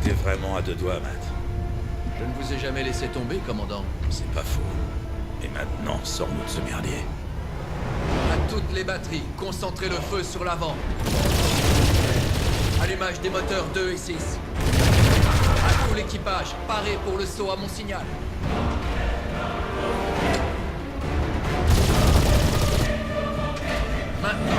T'étais vraiment à deux doigts, Matt. Je ne vous ai jamais laissé tomber, commandant. C'est pas faux. Et maintenant, sors-nous de ce merdier. À toutes les batteries, concentrez le feu sur l'avant. Allumage des moteurs 2 et 6. À tout l'équipage, parez pour le saut à mon signal. Maintenant.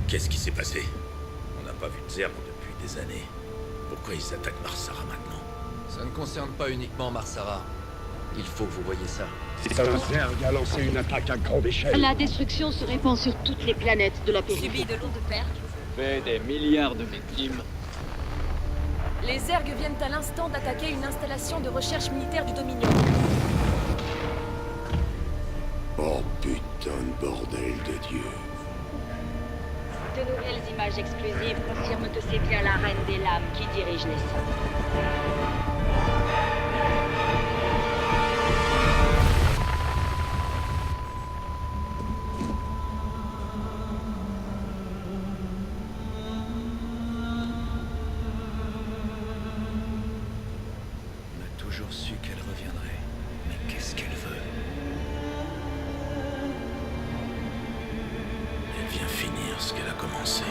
Qu'est-ce qui s'est passé? On n'a pas vu de Zerg depuis des années. Pourquoi ils attaquent Marsara maintenant? Ça ne concerne pas uniquement Marsara. Il faut que vous voyez ça. Un Zerg a lancé une attaque à grande échelle. La destruction se répand sur toutes les planètes de la périphérie. Subi de lourdes pertes. Fait des milliards de victimes. Les Zergs viennent à l'instant d'attaquer une installation de recherche militaire du Dominion. Oh putain de bordel de Dieu. De nouvelles images exclusives confirment que c'est bien la Reine des Lames qui dirige les sauts. On a toujours su qu'elle reviendrait. Mais qu'est-ce qu'elle veut? Elle vient finir ce qu'elle a commencé.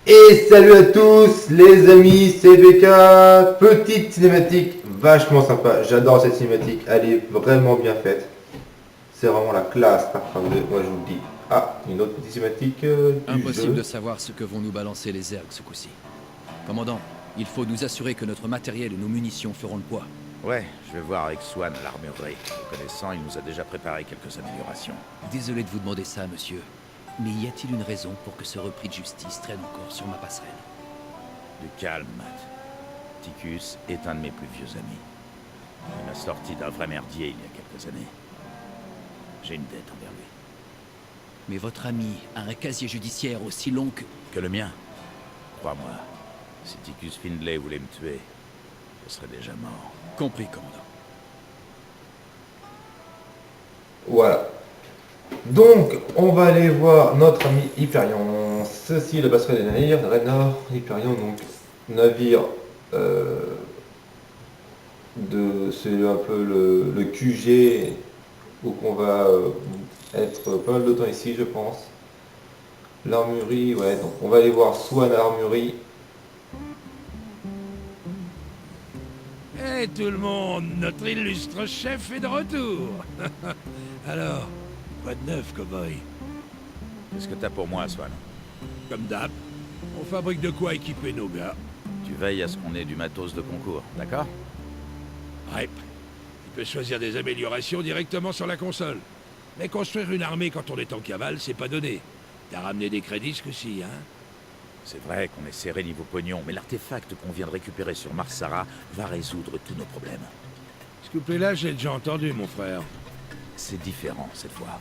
Et salut à tous les amis, c'est BK. Petite cinématique vachement sympa, j'adore cette cinématique, elle est vraiment bien faite. C'est vraiment la classe Starcraft 2, moi je vous le dis. Ah, une autre petite cinématique du Impossible jeu. de savoir ce que vont nous balancer les Zergs ce coup-ci. Commandant, il faut nous assurer que notre matériel et nos munitions feront le poids. Ouais, je vais voir avec Swan à l'armurerie. Le connaissant, il nous a déjà préparé quelques améliorations. Désolé de vous demander ça, monsieur. Mais y a-t-il une raison pour que ce repris de justice traîne encore sur ma passerelle? Du calme, Matt. Ticus est un de mes plus vieux amis. Il m'a sorti d'un vrai merdier il y a quelques années. J'ai une dette envers lui. Mais votre ami a un casier judiciaire aussi long que... Le mien. Crois-moi, si Ticus Findlay voulait me tuer, je serais déjà mort. Compris, commandant. Voilà. Donc, on va aller voir notre ami Hyperion. Ceci est la passerelle des navires, Raynor, Hyperion, donc navire c'est un peu le QG où on va être pas mal de temps ici, je pense. L'armurerie, ouais, donc on va aller voir Swan à l'armurerie. Hé tout le monde, notre illustre chef est de retour. Alors, quoi de neuf, cowboy? Qu'est-ce que t'as pour moi, Swan? Comme d'hab, on fabrique de quoi équiper nos gars. Tu veilles à ce qu'on ait du matos de concours, d'accord? Ouais, tu peux choisir des améliorations directement sur la console. Mais construire une armée quand on est en cavale, c'est pas donné. T'as ramené des crédits ce coup-ci, hein? C'est vrai qu'on est serré niveau pognon, mais l'artefact qu'on vient de récupérer sur Marsara va résoudre tous nos problèmes. Ce couplet-là, j'ai déjà entendu, mon frère. C'est différent cette fois.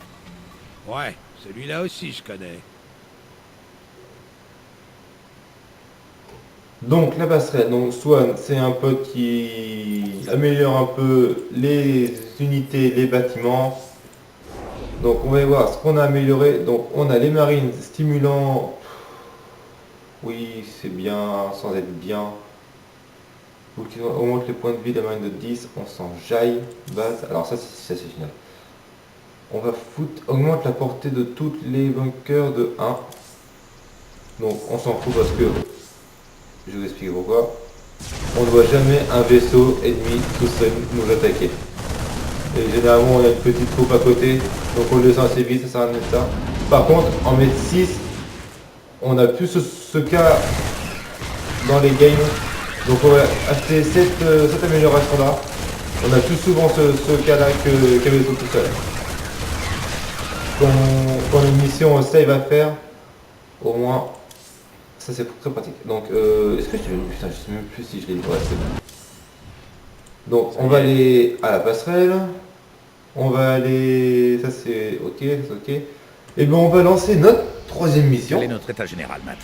Ouais, celui-là aussi, je connais. Donc la passerelle, donc Swan, c'est un pote qui améliore un peu les unités, les bâtiments. Donc on va voir ce qu'on a amélioré. Donc on a les marines stimulants. Oui, c'est bien, sans être bien. On augmente les points de vie de la marine de 10, on s'en jaille. Base. Alors ça c'est génial. On va foutre, augmente la portée de tous les bunkers de 1. Donc on s'en fout parce que, je vais vous expliquer pourquoi. On ne voit jamais un vaisseau ennemi tout seul nous attaquer. Et généralement on a une petite troupe à côté, donc on le descend assez vite, ça sert à rien de ça. Par contre en mettre 6, on a plus ce cas dans les games. Donc on va acheter cette amélioration là. On a plus souvent ce cas là qu'un vaisseau tout seul. Quand une mission save à faire, au moins ça c'est très pratique. Donc est-ce que je l'ai... Putain, je sais même plus si je l'ai... Ouais, c'est bon. Donc on va aller à la passerelle. On va aller... Ça c'est ok, c'est ok. Et bien on va lancer notre troisième mission. Quel est notre état général, Matt?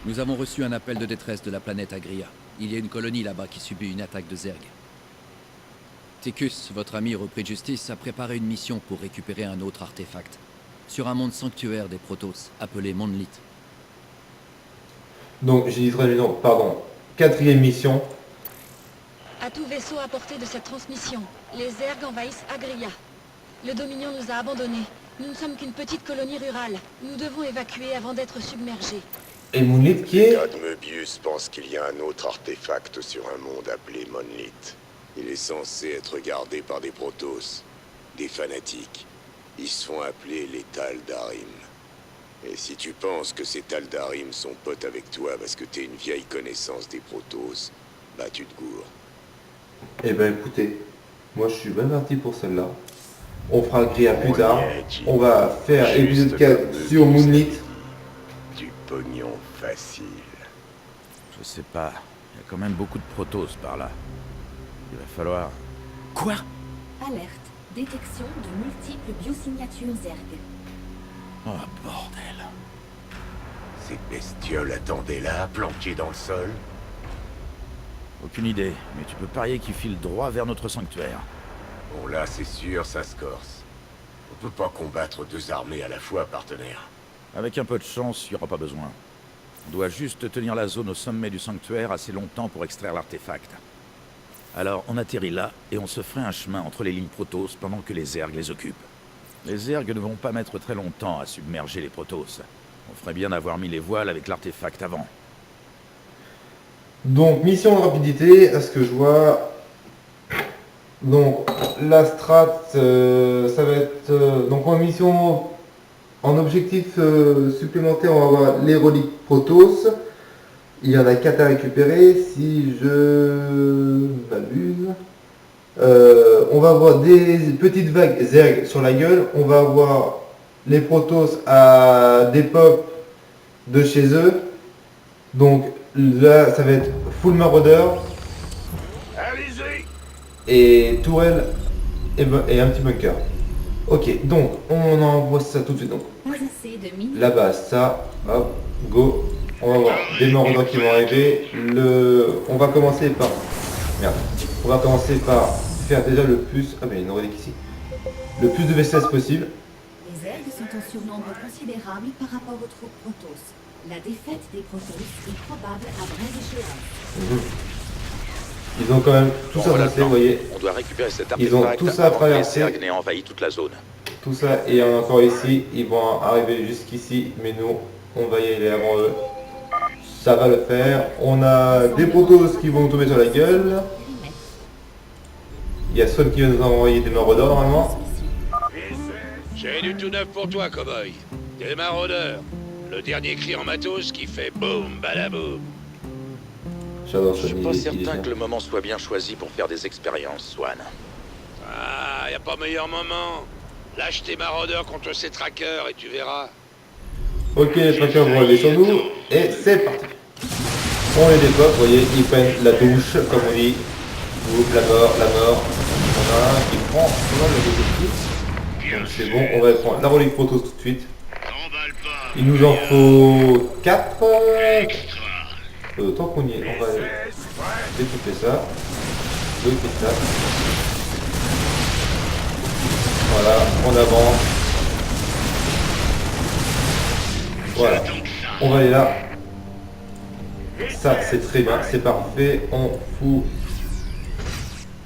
Nous avons reçu un appel de détresse de la planète Agria. Il y a une colonie là-bas qui subit une attaque de Zerg. Ticus, votre ami repris de justice, a préparé une mission pour récupérer un autre artefact. Sur un monde sanctuaire des Protoss, appelé Monolith. Donc j'ai dit très bien, pardon. 4e mission. À tout vaisseau à portée de cette transmission, les Zergs envahissent Agria. Le Dominion nous a abandonnés. Nous ne sommes qu'une petite colonie rurale. Nous devons évacuer avant d'être submergés. Et Monolith qui est... God Möbius pense qu'il y a un autre artefact sur un monde appelé Monolith. Il est censé être gardé par des Protoss, des fanatiques. Ils se font appeler les Tal'Darim. Et si tu penses que ces Tal'Darim sont potes avec toi parce que t'es une vieille connaissance des Protoss, bah tu te gourres. Eh ben écoutez, moi je suis bien parti pour celle-là. On fera Agria plus On tard. y est, Jim. On va faire Juste épisode 4 comme sur Möbius. Monolith. Du pognon facile. Je sais pas. Il y a quand même beaucoup de Protoss par là. Il va falloir... Quoi? Alerte. Détection de multiples biosignatures Zerg. Oh, bordel. Ces bestioles attendaient là, planquées dans le sol. Aucune idée, mais tu peux parier qu'ils filent droit vers notre sanctuaire. Bon là, c'est sûr, ça se corse. On peut pas combattre deux armées à la fois, partenaire. Avec un peu de chance, il n'y aura pas besoin. On doit juste tenir la zone au sommet du sanctuaire assez longtemps pour extraire l'artefact. Alors, on atterrit là, et on se ferait un chemin entre les lignes Protoss pendant que les Zergs les occupent. Les Zergs ne vont pas mettre très longtemps à submerger les Protoss. On ferait bien d'avoir mis les voiles avec l'artefact avant. Donc mission de rapidité, à ce que je vois. Donc la strat, ça va être... donc en mission, en objectif supplémentaire, on va avoir les reliques Protoss. Il y en a 4 à récupérer, si je m'abuse. On va avoir des petites vagues Zerg sur la gueule. On va avoir les Protoss à des pop de chez eux. Donc là, ça va être full marauder. Allez-y! Et tourelle et un petit bunker. Ok, donc on envoie ça tout de suite. Donc Pas assez de mines. là-bas, ça, hop, go. On va voir des marauders qui vont arriver. On va commencer par... Merde. On va commencer par faire déjà le plus... Ah mais il y a une relique ici. Le plus de VCS possible. Les Zerg sont en surnombre considérable par rapport aux troupes Protoss. La défaite des Protoss est probable à brève échéance. Ils ont quand même tout ça voilà avancé, le vous plan. voyez. On doit récupérer cet Ils ont artefact tout ça à avant que les traverser. Zergs n'aient envahi toute la zone. Tout ça et encore ici. Ils vont arriver jusqu'ici. Mais nous, on va y aller avant eux. Ça va le faire. On a des Protoss qui vont nous tomber sur la gueule. Il y a Swan qui va nous envoyer des marauders normalement. J'ai du tout neuf pour toi, cowboy. Des maraudeurs. Le dernier cri en matos qui fait boum, balaboum. J'adore Je Swan, suis il pas est certain bien. que le moment soit bien choisi pour faire des expériences, Swan. Ah, y a pas meilleur moment. Lâche tes maraudeurs contre ces trackers et tu verras. Ok, les trackers vont aller sur nous. Et c'est parti. On les déploie, vous voyez, ils prennent la douche, comme on dit. Ouh, la mort, la mort. On a un qui prend pas mal de objectifs. Donc c'est bon, on va prendre la relique Protoss tout de suite. Il nous en faut 4. Tant qu'on y est, on va découper ça. Découper ça. Voilà, on avance. Voilà, on va aller là. Ça, c'est très bien, c'est parfait. On fout.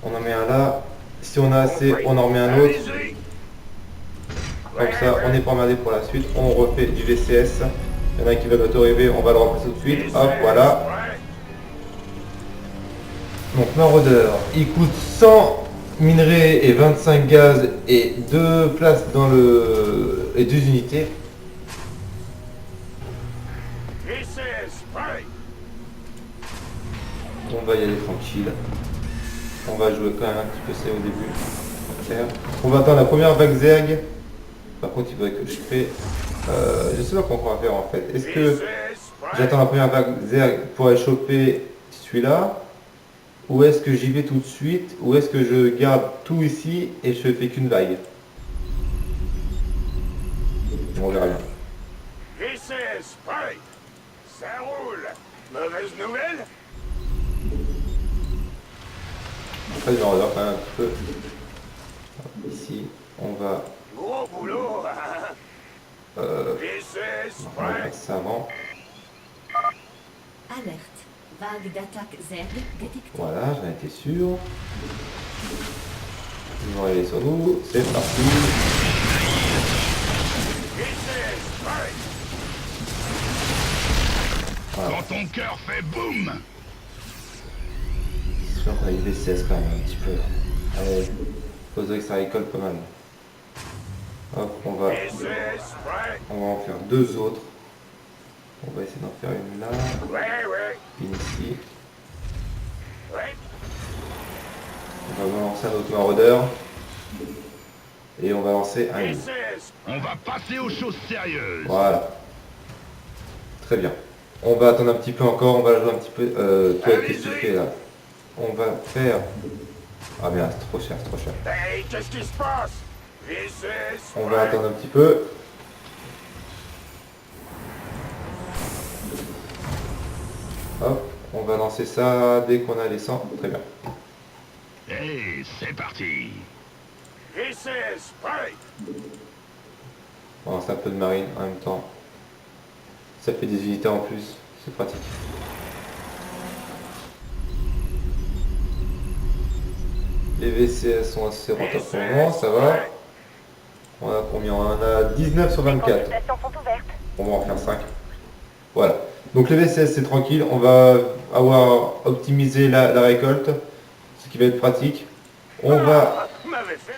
On en met un là. Si on a assez, on en remet un autre. Comme ça, on n'est pas emmerdé pour la suite. On refait du VCS. Il y en a un qui va bientôt arriver, on va le remplacer tout de suite. Hop, voilà. Donc, Marauder, il coûte 100 minerais et 25 gaz et 2 places dans le... et 2 unités. On va y aller tranquille. On va jouer quand même un petit peu ça au début. On va attendre la première vague Zerg. Par contre, il faudrait que je crée... je sais pas comment on va faire en fait. Est-ce que j'attends la première vague Zerg pour aller choper celui-là? Ou est-ce que j'y vais tout de suite? Ou est-ce que je garde tout ici et je fais qu'une vague? On verra bien. VCS, pareil. Ça roule. Mauvaise nouvelle? pas du maraudeur quand même un petit peu. Hop, ici, on va... Gros boulot. on va faire ça avant. Alerte. Vague d'attaque Zerg détectée. Voilà, j'en étais sûr. Ils vont aller sur nous. C'est parti. Voilà. Quand ton cœur fait boum, C'est sûr qu'on a une VCS quand même un petit peu. Allez, faudrait que ça récolte pas mal. Hop, on va en faire deux autres. On va essayer d'en faire une là, une ici. On va lancer un autre maraudeur. Et on va lancer un loup. on va passer aux choses sérieuses. Voilà. Très bien. On va attendre un petit peu encore, on va jouer un petit peu. Toi, qu'est-ce que tu fais là? On va faire... Ah merde, c'est trop cher, c'est trop cher. Hey, qu'est-ce qui se passe? On va attendre un petit peu. Hop, on va lancer ça dès qu'on a les 100. Très bien. Hey, c'est parti. On va lancer un peu de marine en même temps. Ça fait des unités en plus, c'est pratique. Les VCS sont assez rentables pour le moment, ça va. On a combien? On en a 19 sur 24. On va en faire 5. Voilà. Donc les VCS c'est tranquille, on va avoir optimisé la récolte, ce qui va être pratique. On va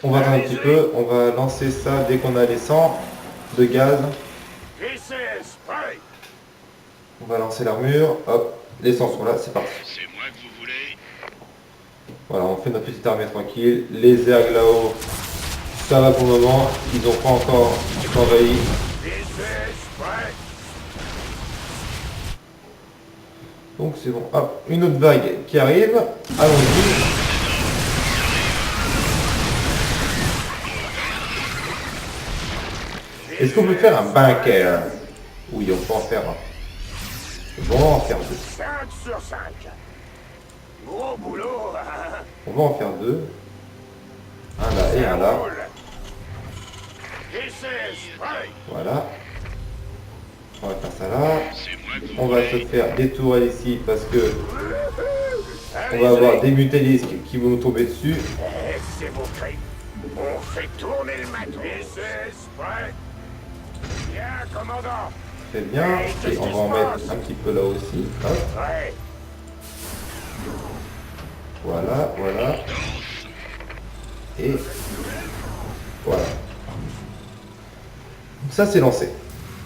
attendre un petit peu, on va lancer ça dès qu'on a les 100 de gaz. On va lancer l'armure, hop, les 100 sont là, c'est parti. C'est moi que vous voulez. Voilà, on fait notre petite armée tranquille. Les Zerg là-haut, ça va pour le moment, ils n'ont pas encore envahi. Donc c'est bon, hop, une autre vague qui arrive, allons-y. Est-ce qu'on peut faire un bunker? Oui, on peut en faire un. Bon, on va en faire deux. 5 sur 5. Gros boulot. On va en faire deux. Un là et un là. Voilà. On va faire ça là. On va se faire des tourelles ici parce que on va avoir des mutélisques qui vont nous tomber dessus. C'est vos cris. On fait tourner le matos. Bien, commandant. Très bien. Et on va en mettre un petit peu là aussi. Hop. Voilà, voilà. Et voilà. Ça c'est lancé.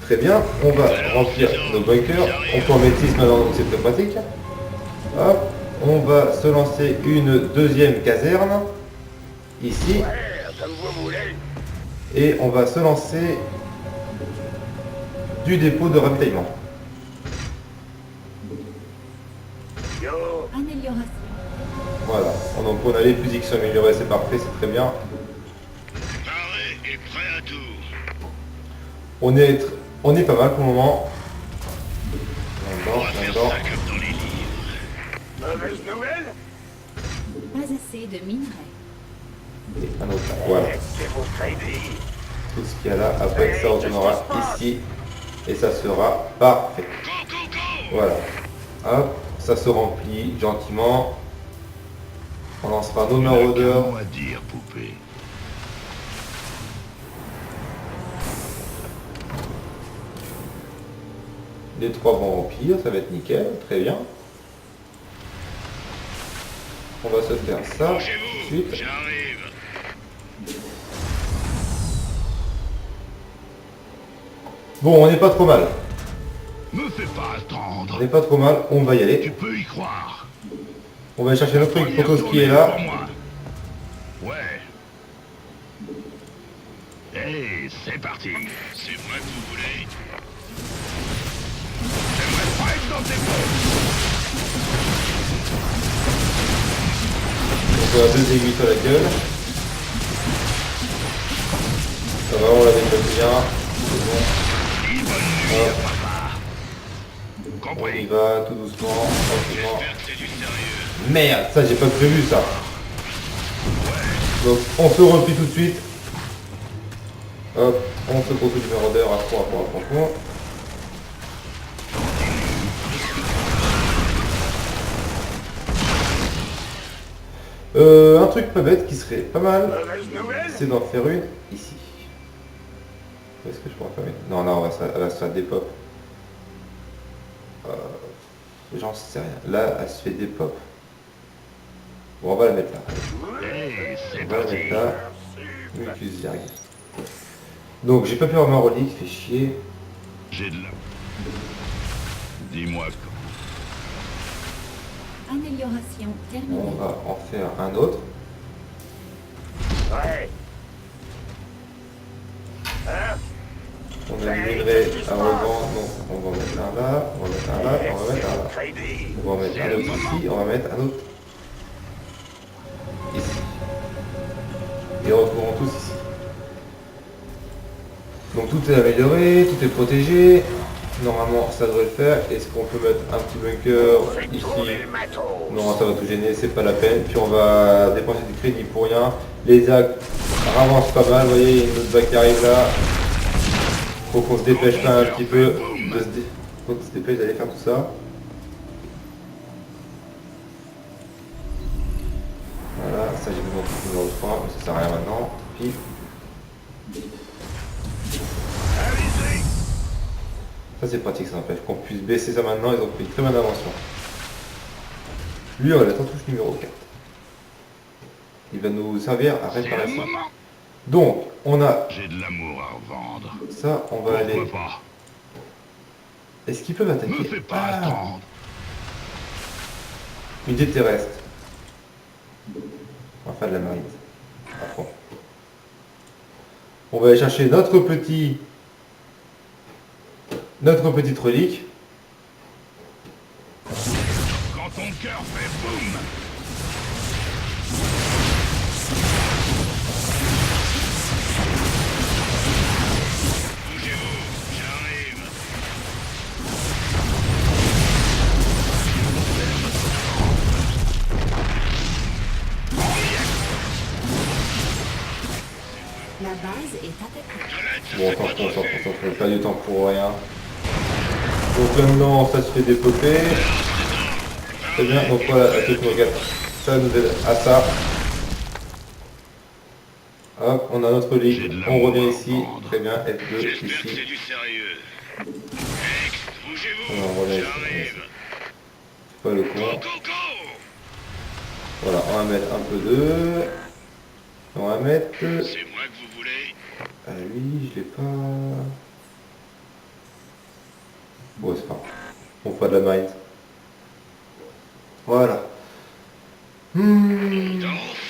Très bien, on va remplir nos bunkers. On peut en mettre 6 maintenant, donc c'est très pratique. Hop, on va se lancer une deuxième caserne. Ici. Et on va se lancer du dépôt de ravitaillement. Amélioration. Voilà, donc on a les fusils qui sont améliorés, c'est parfait, c'est très bien. Paré et prêt à tout. On est pas mal pour le moment. On va faire ça comme dans les livres. Mauvaise nouvelle? Pas assez de minerais. Et un autre là, voilà. C'est vos crédits. Tout ce qu'il y a là, après ça retournera ici. Et ça sera parfait. Go, go, go. Voilà. Hop, ça se remplit gentiment. On lancera nos maraudeurs. On va dire, poupée. Les trois vont remplir, ça va être nickel, très bien. On va se faire ça tout de Bougez-vous, suite. j'arrive. Bon, on n'est pas trop mal. Me fais pas On attendre. n'est pas trop mal, on va y Tu aller. peux y croire. On va chercher notre truc Première pour tout ce qui tournée est là. pour moi. Ouais. Hey, c'est parti. C'est moi que vous voulez. J'aimerais pas être dans tes poches. On a deux aiguilles sur la gueule. Ça va, on l'a déjà bien. C'est bon. Dis bonne nuit Hop. à papa. On y Compris. va, tout doucement, tranquillement. J'espère que c'est du sérieux. Merde, ça j'ai pas prévu ça. Donc on se replie tout de suite. Hop, on se trouve au numéro d'heure à 3 pour affrontement. Un truc pas bête qui serait pas mal, c'est d'en faire une ici. Est-ce que je pourrais faire une? Non, non, elle va se faire des pop. J'en sais rien. Là, elle se fait des pop. Bon, on va la mettre là. On va la mettre là. Mucus Zerg. Donc, j'ai pas pu avoir ma relique, fait chier. J'ai de la... Dis-moi quand. Amélioration terminée. On va en faire un autre. Ouais. On a une minerai à revendre, donc on va mettre un là, on va mettre un là, on va mettre un là. On va mettre un autre ici, on va mettre un autre ici. Et retrouvons tous ici. Donc tout est amélioré, tout est protégé. Normalement ça devrait le faire. Est-ce qu'on peut mettre un petit bunker ici? Non, ça va tout gêner, c'est pas la peine. Puis on va dépenser du crédit pour rien. Les actes avancent pas mal, vous voyez, il y a une autre vague qui arrive là. Faut qu'on se dépêche quand même un petit peu. Faut qu'on se dépêche d'aller faire tout ça. Voilà, ça j'ai besoin de numéro 3, mais ça sert à rien maintenant. Puis... ça c'est pratique, ça n'empêche qu'on puisse baisser ça maintenant, ils ont pris une très bonne invention. Lui on va l'être en touche numéro 4. Il va nous servir à réparer ça. Donc, on a... j'ai de l'amour à revendre. Ça, on va aller... pas. Est-ce qu'ils peuvent attaquer? Me fais pas attendre. Unité terrestre. On va faire de la marine. À fond. On va aller chercher notre petite relique. Quand ton cœur fait boum. Bougez-vous, j'arrive. La base est attaquée. Bon, on pas du temps pour rien. Donc maintenant, ça se fait dépoter. Très bien, donc voilà, la technologie, ça nous aide à ça. Hop, on a notre ligue, on revient ici. Très bien, F2 J'espère que ici. c'est du sérieux. Bougez-vous, On revient ici. j'arrive. C'est pas le con. Go, go, go. Voilà, on va mettre un peu de... On va mettre... C'est moi que vous voulez. Ah lui, je l'ai pas... Bon, c'est pas grave. On fait de la mine. Voilà.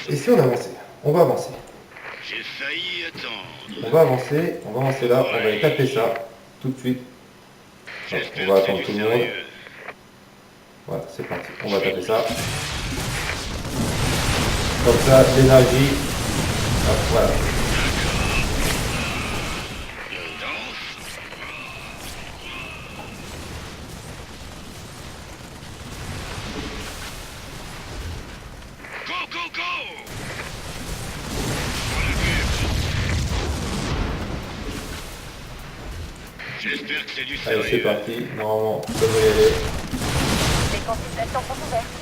Et si on avançait? On va avancer. J'ai failli attendre. On va avancer là, on va aller taper ça tout de suite. Donc, on va attendre tout le monde. Voilà, c'est parti. On va taper ça. Comme ça, l'énergie. Hop, voilà. Go, go, go. J'espère que c'est du sérieux. Allez, c'est parti. Normalement, ça devrait y aller. Les consultations sont ouvertes.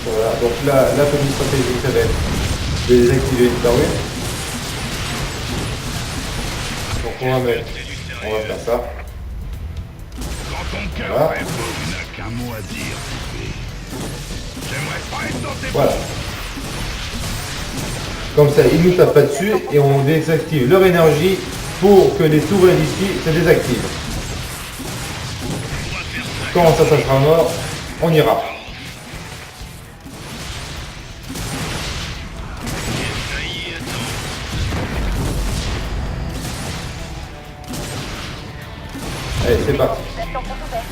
Voilà, donc là, la petite stratégie, ça va être de désactiver une parure. Donc on va faire ça. Quand ton cœur Voilà. fait beau, il n'a qu'un mot à dire. J'aimerais pas être dans tes Voilà. Comme ça, ils nous tapent pas dessus et on désactive leur énergie pour que les tourelles ici se désactivent. Quand ça sera mort, on ira. Allez, c'est parti. Consultations sont ouvertes.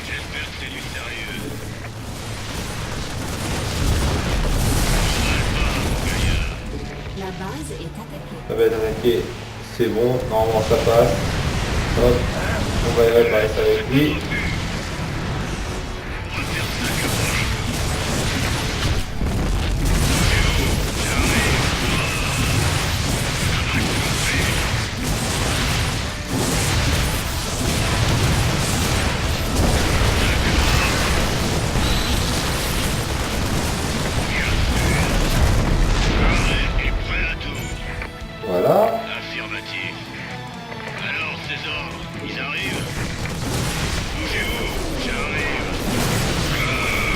J'espère que c'est du sérieux. La base est attaquée. Ça va être attaqué. C'est bon, normalement ça passe. Hop, on va y réparer ça avec lui.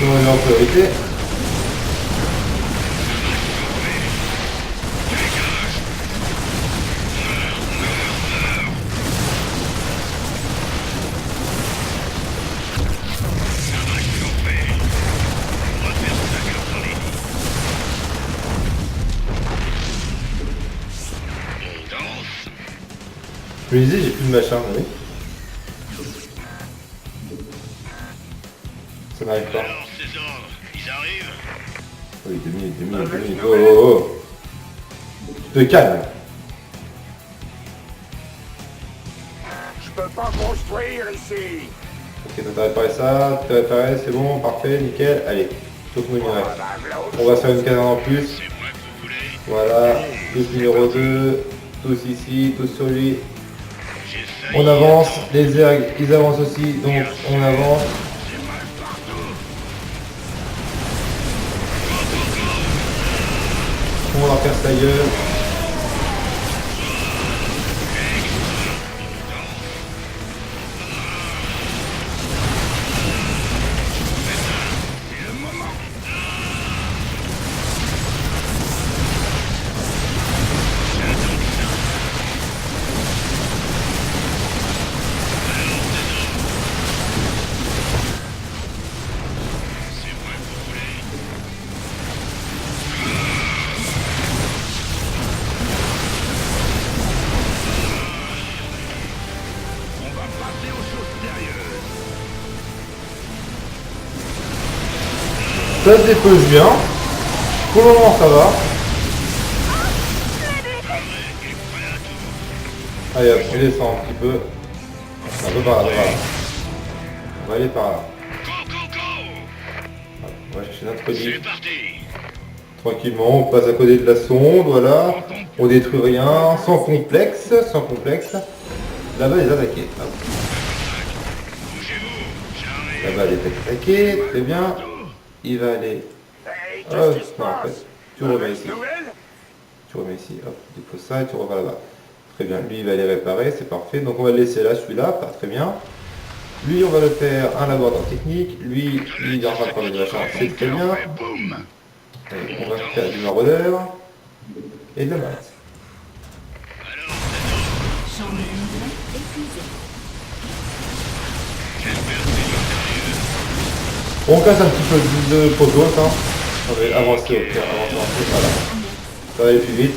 on est en priorité. Je me disais, j'ai plus de machin, oui. Ça n'arrive pas. Alors, ces ordres, ils arrivent? Oui, 2 minutes. Oh. Tu te calmes. Je peux pas construire ici. Ok, donc t'as réparé ça, t'as réparé, c'est bon, parfait, nickel. Allez, tout le monde y reste. On va faire une caserne en plus. Voilà, tous numéro 2, tous ici, tous sur lui. On avance, les ergs, ils avancent aussi, donc on avance. On va leur faire sa gueule. Ça se dépose bien. Pour le moment ça va. Allez hop, on descend un petit peu. Un peu par là, voilà. On va aller par là. On va chercher notre lit. Tranquillement, on passe à côté de la sonde, voilà. On détruit rien, sans complexe, sans complexe. Là-bas, les attaquer. Là-bas, elle est attaquée, très bien. Il va aller... Oh, non, en fait, tu remets ici. Tu remets ici, hop, tu déposes ça et tu repars là-bas. Très bien, lui il va les réparer, c'est parfait. Donc on va le laisser là, celui-là, pas très bien. Lui, on va le faire un laboratoire technique. Lui, il en va faire des machins, c'est très bien. Allez, on va faire du maraudeur et de la masse. On casse un petit peu de poteau, hein. On va avancer au pire, avancer, voilà. Ça va aller plus vite.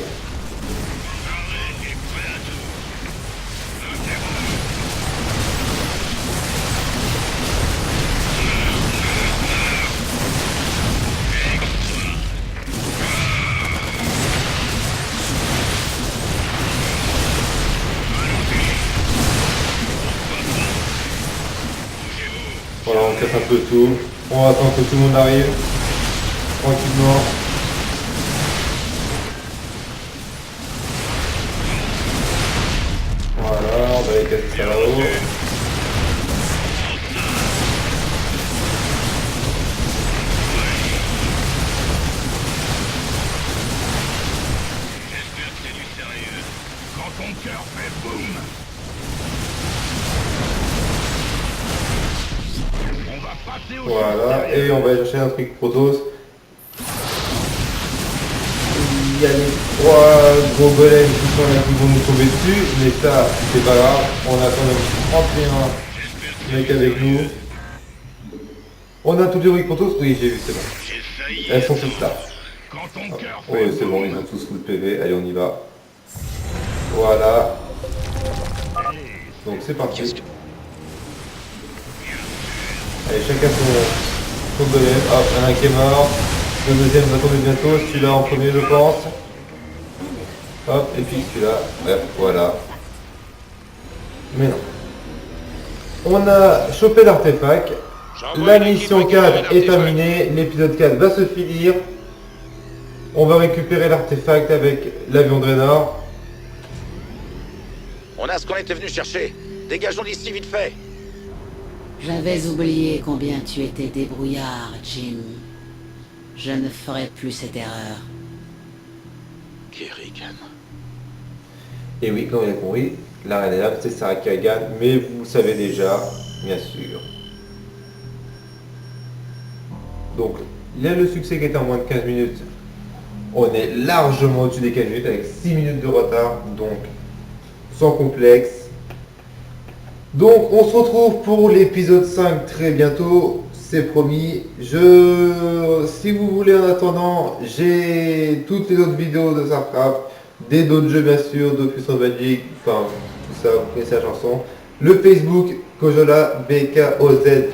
Voilà, on casse un peu tout. On va attendre que tout le monde arrive. Tranquillement. Voilà, on va aller casser ça là-haut. J'espère que c'est du sérieux. Quand ton cœur fait boum. Voilà, et on va aller chercher un truc Protoss. Il y a les 3 gros golems qui sont là qui vont nous tomber dessus, mais ça, c'est pas grave. On a quand même 31 mecs avec nous. On a tous les trucs Protoss, oui j'ai vu, c'est bon. Elles sont toutes là. Oui, c'est bon, ils ont tous full PV, allez on y va. Voilà. Donc c'est parti. Allez, chacun son golem. Hop, il y en a un qui est mort. Le deuxième va tomber bientôt. Celui-là en premier, je pense. Hop, et puis celui-là. Ouais, voilà. Mais non. On a chopé l'artefact. La mission 4 est terminée. L'épisode 4 va se finir. On va récupérer l'artefact avec l'avion Draenor. On a ce qu'on était venu chercher. Dégageons d'ici vite fait. J'avais oublié combien tu étais débrouillard, Jim. Je ne ferai plus cette erreur. Kerrigan. Et oui, comme vous l'avez compris, la reine des lames, c'est Sarah Kerrigan, mais vous le savez déjà, bien sûr. Donc il y a le succès qui était en moins de 15 minutes. On est largement au-dessus des 15 minutes avec 6 minutes de retard, donc sans complexe. Donc on se retrouve pour l'épisode 5 très bientôt, c'est promis. Si vous voulez en attendant, j'ai toutes les autres vidéos de StarCraft, des d'autres jeux bien sûr, de Puissance Magic, enfin tout ça, vous connaissez la chanson. Le Facebook, Kojola, B-K-O-Z-J-O-L-A.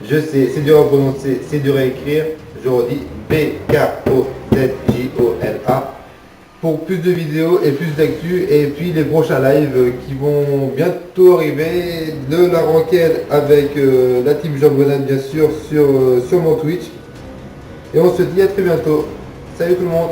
Je sais, c'est dur à prononcer, c'est dur à écrire. Je redis B-K-O-Z-J-O-L-A. Pour plus de vidéos et plus d'actu, et puis les prochains lives qui vont bientôt arriver, de la ranked avec la team Jean-Bonade bien sûr sur mon Twitch. Et on se dit à très bientôt. Salut tout le monde.